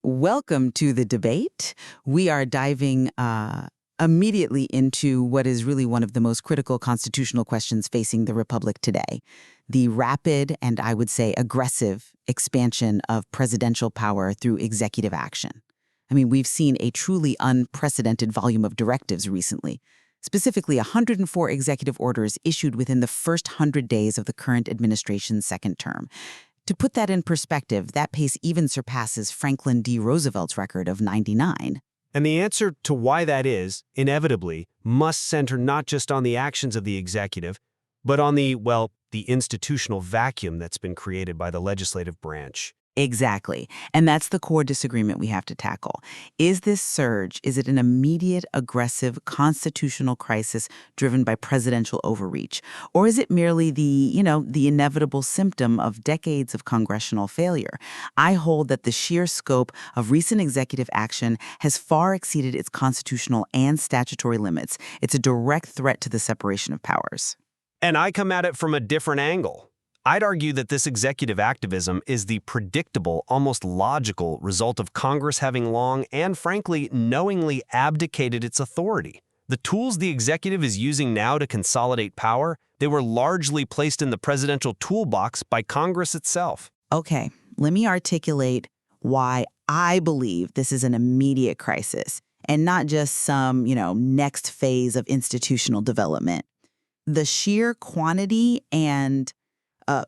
Welcome to the debate. We are diving immediately into what is really one of the most critical constitutional questions facing the Republic today: the rapid and, I would say, aggressive expansion of presidential power through executive action. I mean, we've seen a truly unprecedented volume of directives recently, specifically 104 executive orders issued within the first 100 days of the current administration's second term. To put that in perspective, that pace even surpasses Franklin D. Roosevelt's record of 99. And the answer to why that is, inevitably, must center not just on the actions of the executive, but on the institutional vacuum that's been created by the legislative branch. Exactly. And that's the core disagreement we have to tackle. Is this surge, is it an immediate, aggressive, constitutional crisis driven by presidential overreach? Or is it merely the inevitable symptom of decades of congressional failure? I hold that the sheer scope of recent executive action has far exceeded its constitutional and statutory limits. It's a direct threat to the separation of powers. And I come at it from a different angle. I'd argue that this executive activism is the predictable, almost logical result of Congress having long and, frankly, knowingly abdicated its authority. The tools the executive is using now to consolidate power, they were largely placed in the presidential toolbox by Congress itself. Okay, let me articulate why I believe this is an immediate crisis and not just some, next phase of institutional development. The sheer quantity and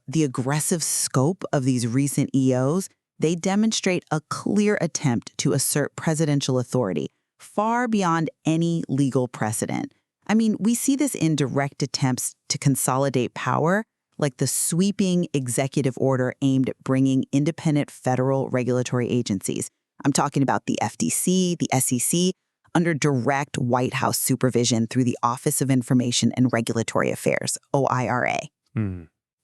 the aggressive scope of these recent EOs, they demonstrate a clear attempt to assert presidential authority far beyond any legal precedent. I mean, we see this in direct attempts to consolidate power, like the sweeping executive order aimed at bringing independent federal regulatory agencies. I'm talking about the FTC, the SEC, under direct White House supervision through the Office of Information and Regulatory Affairs, OIRA.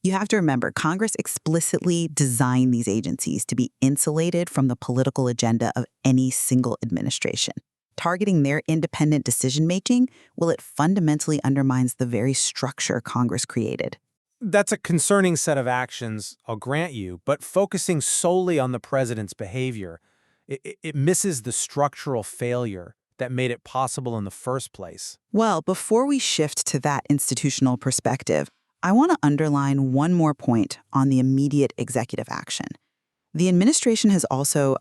You have to remember, Congress explicitly designed these agencies to be insulated from the political agenda of any single administration. Targeting their independent decision-making, it fundamentally undermines the very structure Congress created. That's a concerning set of actions, I'll grant you, but focusing solely on the president's behavior, it misses the structural failure that made it possible in the first place. Well, before we shift to that institutional perspective, I want to underline one more point on the immediate executive action. The administration has also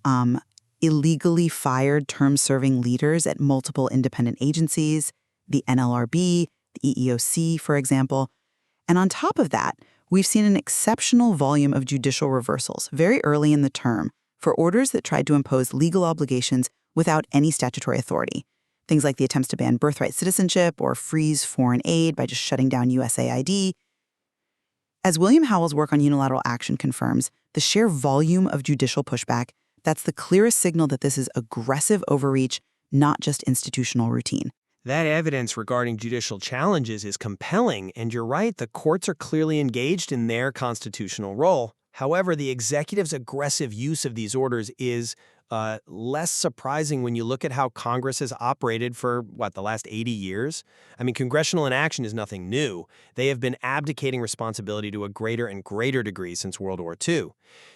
illegally fired term-serving leaders at multiple independent agencies, the NLRB, the EEOC, for example. And on top of that, we've seen an exceptional volume of judicial reversals very early in the term for orders that tried to impose legal obligations without any statutory authority. Things like the attempts to ban birthright citizenship or freeze foreign aid by just shutting down USAID. As William Howell's work on unilateral action confirms, the sheer volume of judicial pushback, that's the clearest signal that this is aggressive overreach, not just institutional routine. That evidence regarding judicial challenges is compelling, and you're right, the courts are clearly engaged in their constitutional role. However, the executive's aggressive use of these orders is less surprising when you look at how Congress has operated for, the last 80 years? I mean, congressional inaction is nothing new. They have been abdicating responsibility to a greater and greater degree since World War II.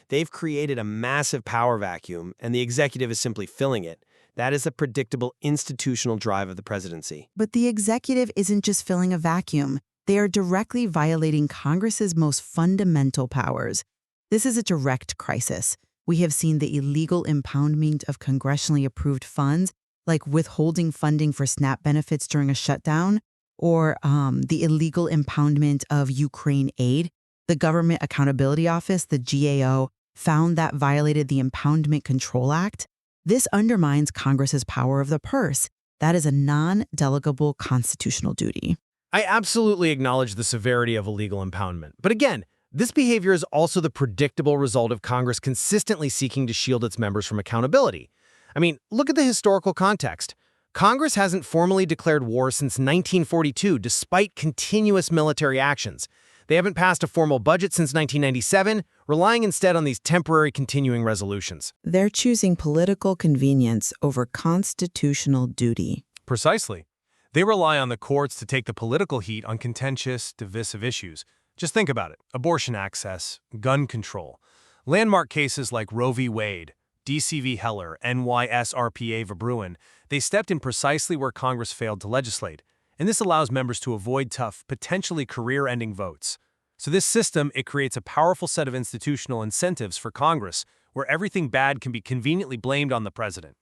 They've created a massive power vacuum, and the executive is simply filling it. That is the predictable institutional drive of the presidency. But the executive isn't just filling a vacuum. They are directly violating Congress's most fundamental powers. This is a direct crisis. We have seen the illegal impoundment of congressionally approved funds, like withholding funding for SNAP benefits during a shutdown, or the illegal impoundment of Ukraine aid. The Government Accountability Office, the GAO, found that violated the Impoundment Control Act. This undermines Congress's power of the purse. That is a non-delegable constitutional duty. I absolutely acknowledge the severity of illegal impoundment. But again, this behavior is also the predictable result of Congress consistently seeking to shield its members from accountability. I mean, look at the historical context. Congress hasn't formally declared war since 1942, despite continuous military actions. They haven't passed a formal budget since 1997, relying instead on these temporary continuing resolutions. They're choosing political convenience over constitutional duty. Precisely. They rely on the courts to take the political heat on contentious, divisive issues. Just think about it. Abortion access, gun control, landmark cases like Roe v. Wade, DCV Heller, NYSRPA Verbruin, they stepped in precisely where Congress failed to legislate, and this allows members to avoid tough, potentially career-ending votes. So this system, it creates a powerful set of institutional incentives for Congress, where everything bad can be conveniently blamed on the president.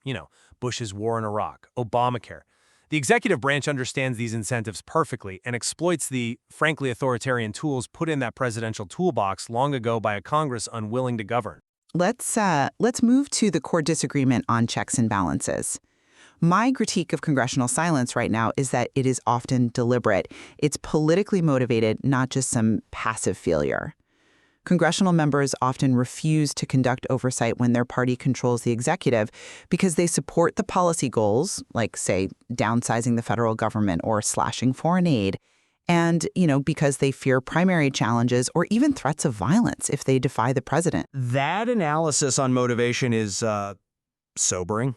Bush's war in Iraq, Obamacare. The executive branch understands these incentives perfectly and exploits the, frankly, authoritarian tools put in that presidential toolbox long ago by a Congress unwilling to govern. Let's move to the core disagreement on checks and balances. My critique of congressional silence right now is that it is often deliberate. It's politically motivated, not just some passive failure. Congressional members often refuse to conduct oversight when their party controls the executive because they support the policy goals, like, say, downsizing the federal government or slashing foreign aid, and, because they fear primary challenges or even threats of violence if they defy the president. That analysis on motivation is sobering.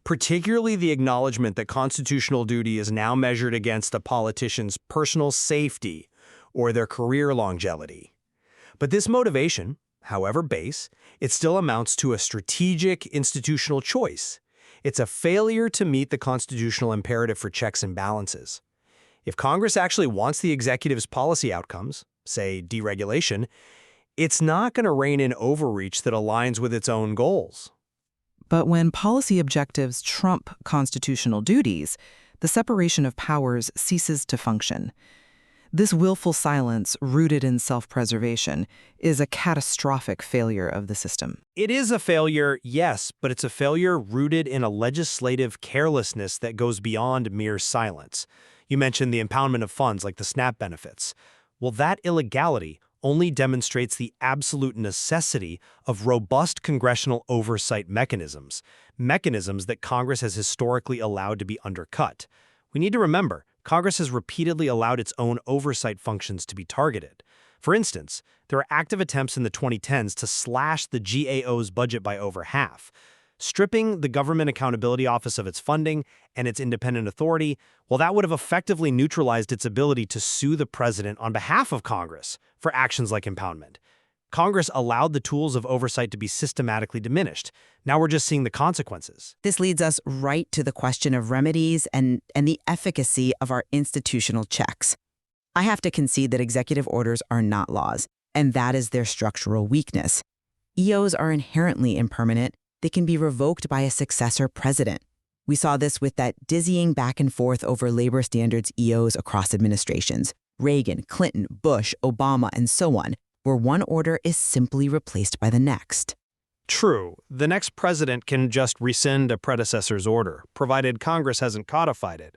Particularly the acknowledgement that constitutional duty is now measured against a politician's personal safety or their career longevity. But this motivation, however base, it still amounts to a strategic institutional choice. It's a failure to meet the constitutional imperative for checks and balances. If Congress actually wants the executive's policy outcomes, say deregulation, it's not going to rein in overreach that aligns with its own goals. But when policy objectives trump constitutional duties, the separation of powers ceases to function. This willful silence, rooted in self-preservation, is a catastrophic failure of the system. It is a failure, yes, but it's a failure rooted in a legislative carelessness that goes beyond mere silence. You mentioned the impoundment of funds like the SNAP benefits. Well, that illegality only demonstrates the absolute necessity of robust congressional oversight mechanisms that Congress has historically allowed to be undercut. We need to remember, Congress has repeatedly allowed its own oversight functions to be targeted. For instance, there are active attempts in the 2010s to slash the GAO's budget by over half. Stripping the Government Accountability Office of its funding and its independent authority, well, that would have effectively neutralized its ability to sue the president on behalf of Congress for actions like impoundment. Congress allowed the tools of oversight to be systematically diminished. Now we're just seeing the consequences. This leads us right to the question of remedies and the efficacy of our institutional checks. I have to concede that executive orders are not laws, and that is their structural weakness. EOs are inherently impermanent. They can be revoked by a successor president. We saw this with that dizzying back and forth over labor standards EOs across administrations, Reagan, Clinton, Bush, Obama, and so on, where one order is simply replaced by the next. True, the next president can just rescind a predecessor's order, provided Congress hasn't codified it.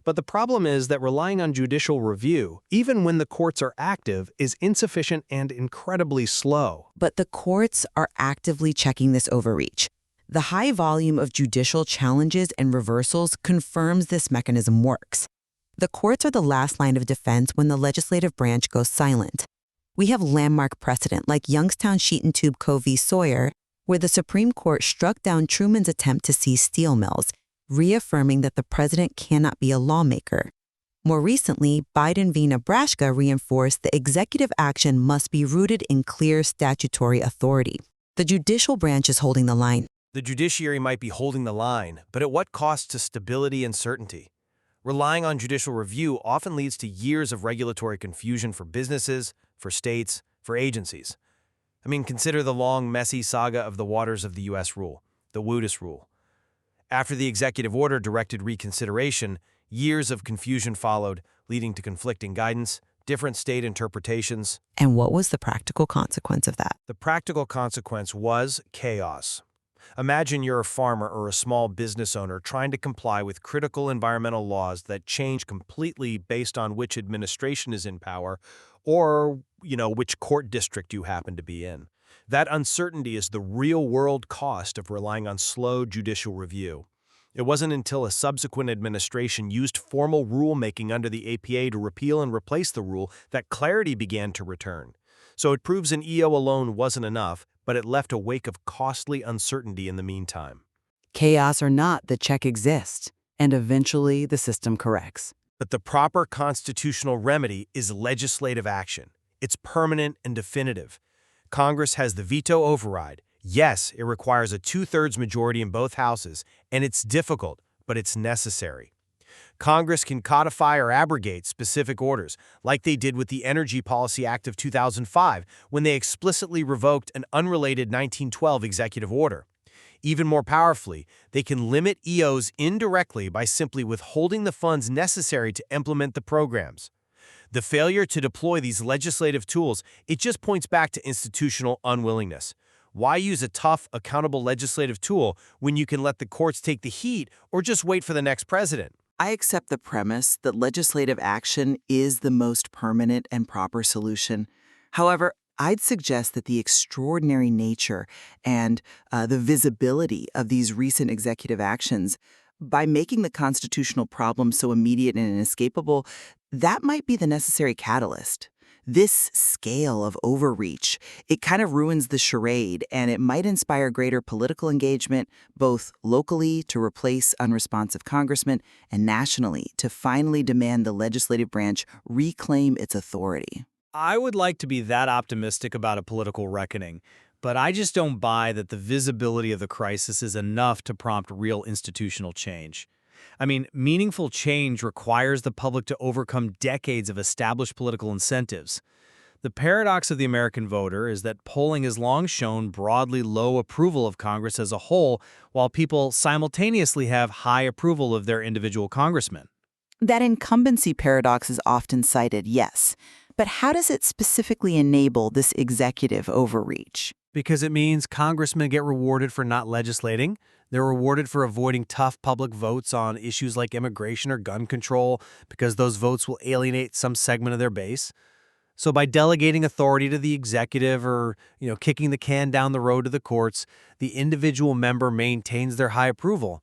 But the problem is that relying on judicial review, even when the courts are active, is insufficient and incredibly slow. But the courts are actively checking this overreach. The high volume of judicial challenges and reversals confirms this mechanism works. The courts are the last line of defense when the legislative branch goes silent. We have landmark precedent like Youngstown Sheet and Tube Co. v. Sawyer, where the Supreme Court struck down Truman's attempt to seize steel mills, reaffirming that the president cannot be a lawmaker. More recently, Biden v. Nebraska reinforced that executive action must be rooted in clear statutory authority. The judicial branch is holding the line. The judiciary might be holding the line, but at what cost to stability and certainty? Relying on judicial review often leads to years of regulatory confusion for businesses, for states, for agencies. Consider the long, messy saga of the waters of the U.S. rule, the WUDIS rule. After the executive order directed reconsideration, years of confusion followed, leading to conflicting guidance, different state interpretations. And what was the practical consequence of that? The practical consequence was chaos. Imagine you're a farmer or a small business owner trying to comply with critical environmental laws that change completely based on which administration is in power or, which court district you happen to be in. That uncertainty is the real-world cost of relying on slow judicial review. It wasn't until a subsequent administration used formal rulemaking under the APA to repeal and replace the rule that clarity began to return. So it proves an EO alone wasn't enough, but it left a wake of costly uncertainty in the meantime. Chaos or not, the check exists, and eventually the system corrects. But the proper constitutional remedy is legislative action. It's permanent and definitive. Congress has the veto override. Yes, it requires a two-thirds majority in both houses, and it's difficult, but it's necessary. Congress can codify or abrogate specific orders, like they did with the Energy Policy Act of 2005 when they explicitly revoked an unrelated 1912 executive order. Even more powerfully, they can limit EOs indirectly by simply withholding the funds necessary to implement the programs. The failure to deploy these legislative tools, it just points back to institutional unwillingness. Why use a tough, accountable legislative tool when you can let the courts take the heat or just wait for the next president? I accept the premise that legislative action is the most permanent and proper solution. However, I'd suggest that the extraordinary nature and the visibility of these recent executive actions, by making the constitutional problem so immediate and inescapable, that might be the necessary catalyst. This scale of overreach, it kind of ruins the charade, and it might inspire greater political engagement, both locally to replace unresponsive congressmen and nationally to finally demand the legislative branch reclaim its authority. I would like to be that optimistic about a political reckoning, but I just don't buy that the visibility of the crisis is enough to prompt real institutional change. I mean, meaningful change requires the public to overcome decades of established political incentives. The paradox of the American voter is that polling has long shown broadly low approval of Congress as a whole, while people simultaneously have high approval of their individual congressmen. That incumbency paradox is often cited, yes. But how does it specifically enable this executive overreach? Because it means congressmen get rewarded for not legislating. They're rewarded for avoiding tough public votes on issues like immigration or gun control because those votes will alienate some segment of their base. So by delegating authority to the executive or, kicking the can down the road to the courts, the individual member maintains their high approval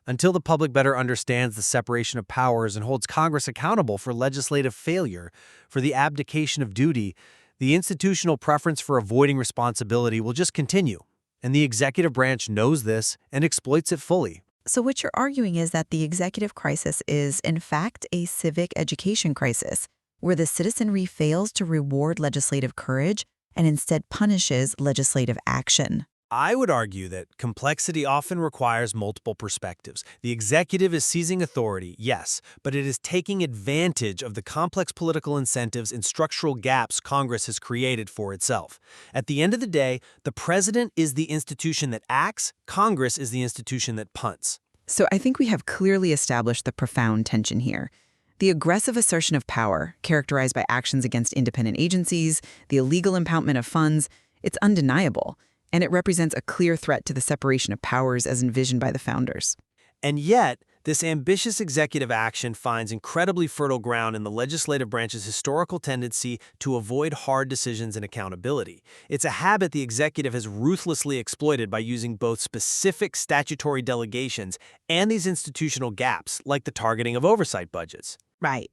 until the public better understands the separation of powers and holds Congress accountable for legislative failure, for the abdication of duty. The institutional preference for avoiding responsibility will just continue, and the executive branch knows this and exploits it fully. So what you're arguing is that the executive crisis is, in fact, a civic education crisis, where the citizenry fails to reward legislative courage and instead punishes legislative action. I would argue that complexity often requires multiple perspectives. The executive is seizing authority, yes, but it is taking advantage of the complex political incentives and structural gaps Congress has created for itself. At the end of the day, the president is the institution that acts, Congress is the institution that punts. So I think we have clearly established the profound tension here. The aggressive assertion of power, characterized by actions against independent agencies, the illegal impoundment of funds, it's undeniable. And it represents a clear threat to the separation of powers as envisioned by the founders. And yet, this ambitious executive action finds incredibly fertile ground in the legislative branch's historical tendency to avoid hard decisions and accountability. It's a habit the executive has ruthlessly exploited by using both specific statutory delegations and these institutional gaps, like the targeting of oversight budgets. Right.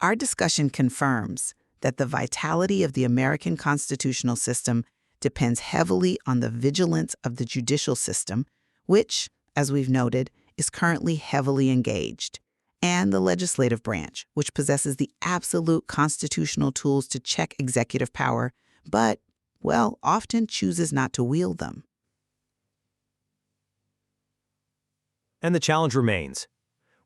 Our discussion confirms that the vitality of the American constitutional system depends heavily on the vigilance of the judicial system, which, as we've noted, is currently heavily engaged, and the legislative branch, which possesses the absolute constitutional tools to check executive power, but, often chooses not to wield them. And the challenge remains.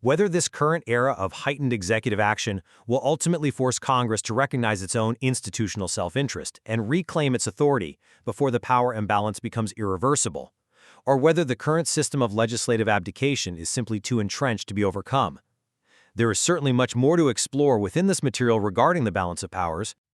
Whether this current era of heightened executive action will ultimately force Congress to recognize its own institutional self-interest and reclaim its authority before the power imbalance becomes irreversible, or whether the current system of legislative abdication is simply too entrenched to be overcome. There is certainly much more to explore within this material regarding the balance of powers,